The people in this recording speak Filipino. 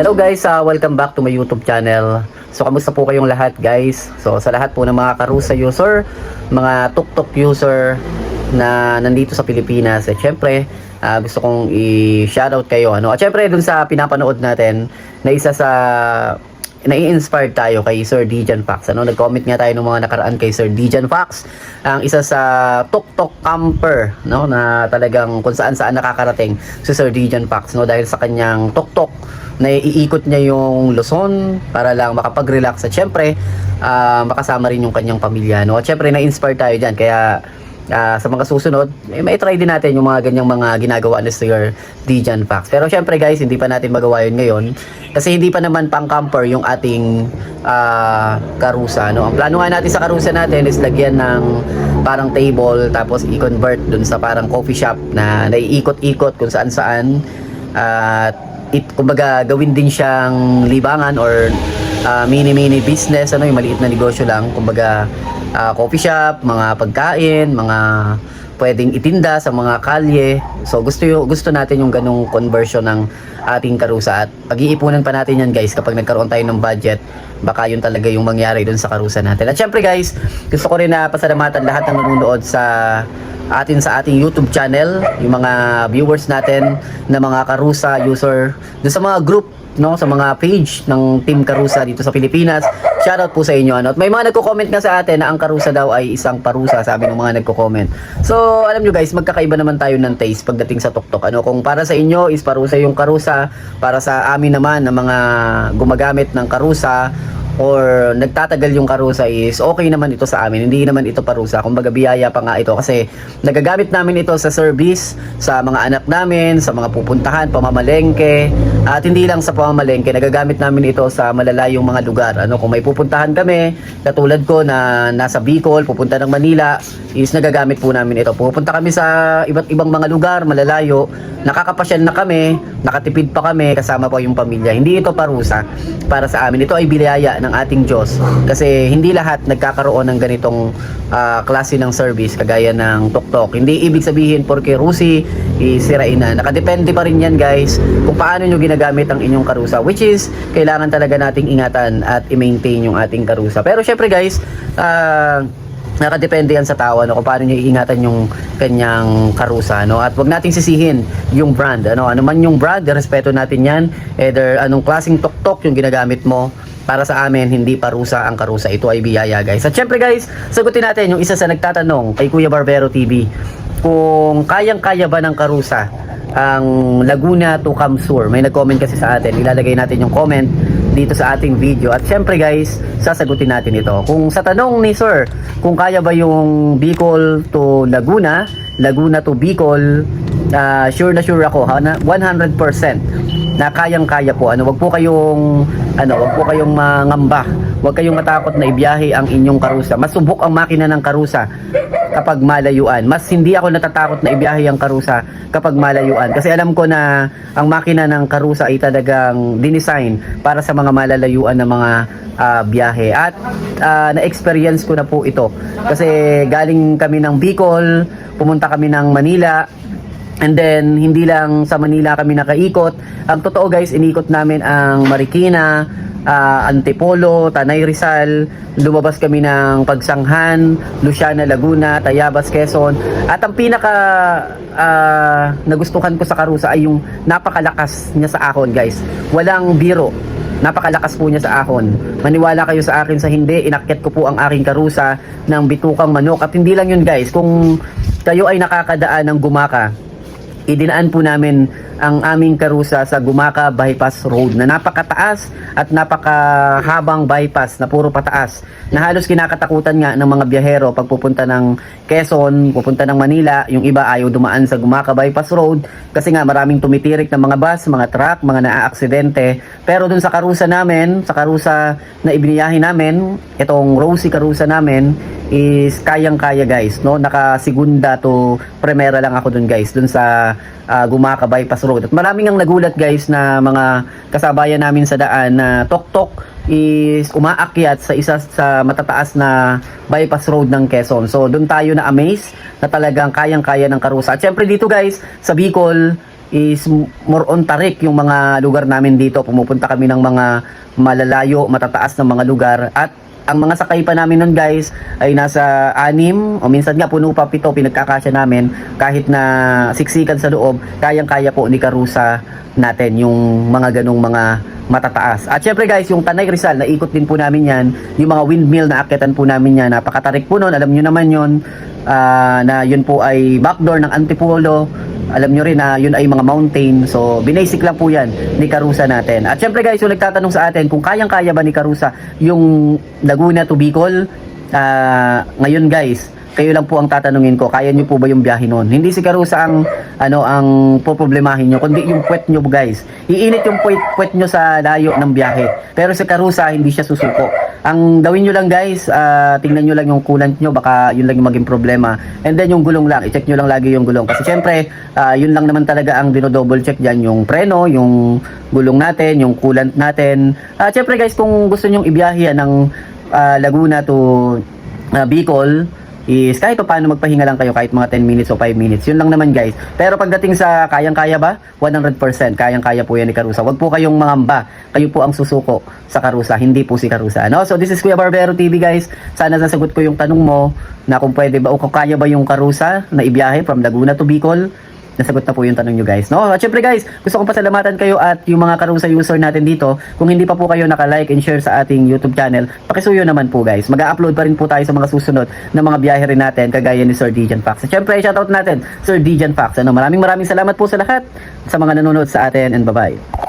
Hello guys, welcome back to my YouTube channel. So kamusta po kayong lahat guys? So sa lahat po ng mga Karusa user, mga tuk-tuk user na nandito sa Pilipinas, syempre gusto kong i-shoutout kayo At syempre dun sa pinapanood natin na isa sa nai-inspired tayo kay Sir Dijan Fox. Nag-comment nga tayo ng mga nakaraan kay Sir Dijan Fox, ang isa sa tuk-tuk camper, na talagang kung saan-saan nakakarating si Sir Dijan Fox, dahil sa kanyang tuk-tuk na iikot niya yung Luzon para lang makapag-relax at syempre makasama rin yung kanyang pamilya. At syempre na-inspire tayo dyan, kaya sa mga susunod, may try din natin yung mga ganyang mga ginagawa ni Sir Dijan Fox. Pero syempre guys, hindi pa natin magawa yun ngayon kasi hindi pa naman pang camper yung ating Karusa. Ang plano nga natin sa Karusa natin is lagyan ng parang table, tapos i-convert dun sa parang coffee shop na naiikot-ikot kung saan-saan, at kumbaga gawin din siyang libangan or mini business, yung maliit na negosyo lang, kumbaga coffee shop, mga pagkain, mga pwedeng itinda sa mga kalye. So gusto natin yung ganung conversion ng ating Karusa, at pag-iipunan pa natin yan guys kapag nagkaroon tayo ng budget. Baka yun talaga yung mangyari dun sa Karusa natin. At syempre guys, gusto ko rin na pasalamatan lahat ng nanonood sa ating YouTube channel, yung mga viewers natin na mga Karusa user, dun sa mga group, sa mga page ng Team Karusa dito sa Pilipinas. Shoutout po sa inyo. At may mga nagko-comment nga sa atin na ang Karusa daw ay isang parusa, sabi ng mga nagko-comment. So alam nyo guys, magkakaiba naman tayo ng taste pagdating sa tuk-tuk. Kung para sa inyo is parusa yung Karusa, para sa amin naman na mga gumagamit ng Karusa or nagtatagal yung Karusa is okay naman ito sa amin. Hindi naman ito parusa, kumbaga biyaya pa nga ito, kasi nagagamit namin ito sa service sa mga anak namin, sa mga pupuntahan, pamamalengke, at hindi lang sa pamamalengke, nagagamit namin ito sa malalayong mga lugar. Kung may pupuntahan kami, katulad ko na nasa Bicol, pupunta ng Manila, is nagagamit po namin ito. Pupunta kami sa iba't ibang mga lugar, malalayo, nakakapasyal na kami, nakatipid pa kami, kasama pa yung pamilya. Hindi ito parusa para sa amin. Ito ay biyaya ng ating Diyos, kasi hindi lahat nagkakaroon ng ganitong klase ng service kagaya ng tuk-tuk. Hindi ibig sabihin porque Rusi isirain na. Nakadepende pa rin yan guys kung paano nyo ginagamit ang inyong Karusa, which is kailangan talaga nating ingatan at i-maintain yung ating Karusa. Pero syempre guys, nakadepende yan sa tao, kung paano niya iingatan yung kanyang Karusa, at wag nating sisihin yung brand, ano man yung brand, respeto natin yan, either anong klaseng tuk-tuk yung ginagamit mo. Para sa amin, hindi parusa ang Karusa, ito ay biyaya guys. At syempre guys, sagutin natin yung isa sa nagtatanong kay Kuya Barbero TV, kung kayang-kaya ba ng Karusa ang Laguna to Kamsur. May nag-comment kasi sa atin, ilalagay natin yung comment dito sa ating video. At syempre guys, sasagutin natin ito. Kung sa tanong ni Sir, kung kaya ba yung Bicol to Laguna, Laguna to Bicol, sure na sure ako, 100% na kayang-kaya po. Wag po kayong mangamba. Wag kayong matakot na ibiyahe ang inyong Karusa. Masubok ang makina ng Karusa kapag malayuan. Mas hindi ako natatakot na ibiyahe ang Karusa kapag malayuan, kasi alam ko na ang makina ng Karusa ay talagang dinesign para sa mga malalayuan na mga biyahe. At na-experience ko na po ito, kasi galing kami ng Bicol, pumunta kami ng Manila, and then hindi lang sa Manila kami nakaikot. Ang totoo guys, inikot namin ang Marikina, Antipolo, Tanay Rizal, lumabas kami ng Pagsanghan, Luciana, Laguna, Tayabas, Quezon. At ang pinaka nagustuhan ko sa Karusa ay yung napakalakas niya sa ahon guys. Walang biro, napakalakas po niya sa ahon. Maniwala kayo sa akin sa hindi, inakyat ko po ang aking Karusa ng bitukang manok. At hindi lang yun guys, kung kayo ay nakakadaan ng Gumaka, idinaan po namin ang aming Karusa sa Gumaka Bypass Road na napakataas at napakahabang bypass na puro pataas, na halos kinakatakutan nga ng mga biyahero pag pupunta ng Quezon, pupunta ng Manila. Yung iba ayaw dumaan sa Gumaka Bypass Road kasi nga maraming tumitirik ng mga bus, mga truck, mga naaaksidente. Pero dun sa Karusa namin, sa Karusa na ibiniyahe namin, itong Rosie Karusa namin, is kayang-kaya guys, naka-segunda to primera lang ako dun guys, dun sa Gumaka Bypass Road. At maraming ang nagulat guys na mga kasabayan namin sa daan na tuk-tuk is umaakyat sa isa sa matataas na bypass road ng Quezon. So doon tayo na amaze na talagang kayang-kaya ng Karusa. At syempre dito guys sa Bicol, is more on tarik yung mga lugar namin dito. Pumupunta kami ng mga malalayo, matataas na mga lugar, at ang mga sakay pa namin nun guys ay nasa 6 o minsan nga puno pa 7, pinagkakasya namin. Kahit na siksikan sa loob, kayang-kaya po ni Karusa natin yung mga ganong mga matataas. At syempre guys, yung Tanay Rizal, naikot din po namin yan. Yung mga windmill na akyatan po namin yan, napakatarik po nun, alam nyo naman yun, na yun po ay backdoor ng Antipolo. Alam nyo rin na yun ay mga mountain. So binasic lang po yan ni Karusa natin. At syempre guys, yung nagtatanong sa atin kung kayang-kaya ba ni Karusa yung Laguna to Bicol, ngayon guys, kayo lang po ang tatanungin ko, kaya nyo po ba yung biyahe nun? Hindi si Karusa ang ang poproblemahin nyo, kundi yung puwet nyo guys. Iinit yung puwet nyo sa layo ng biyahe. Pero si Karusa hindi siya susuko. Ang gawin nyo lang guys, tingnan nyo lang yung coolant nyo, baka yun lang yung maging problema. And then yung gulong lang, i-check nyo lang lagi yung gulong. Kasi syempre, yun lang naman talaga ang dino-double check dyan, yung preno, yung gulong natin, yung coolant natin. Syempre guys, kung gusto nyo ibiyahe ng Laguna to Bicol, is kahit pa paano magpahinga lang kayo kahit mga 10 minutes o 5 minutes. Yun lang naman guys. Pero pagdating sa kayang-kaya ba? 100% kayang-kaya po yan ni Karusa. Wag po kayong mangamba. Kayo po ang susuko sa Karusa, hindi po si Karusa. No? So this is Kuya Barbero TV guys. Sana nasagot ko yung tanong mo na kung pwede ba o kung kaya ba yung Karusa na ibiyahe from Laguna to Bicol. Nasagot na po yung tanong nyo guys, no? At syempre guys, gusto kong pasalamatan kayo at yung mga Karusa user natin dito. Kung hindi pa po kayo naka-like and share sa ating YouTube channel, pakisuyo naman po guys. Mag-upload pa rin po tayo sa mga susunod na mga biyahe rin natin, kagaya ni Sir Dijan Fox. At syempre, shoutout natin Sir Dijan Fox. Maraming salamat po sa lahat sa mga nanonood sa atin, and bye-bye.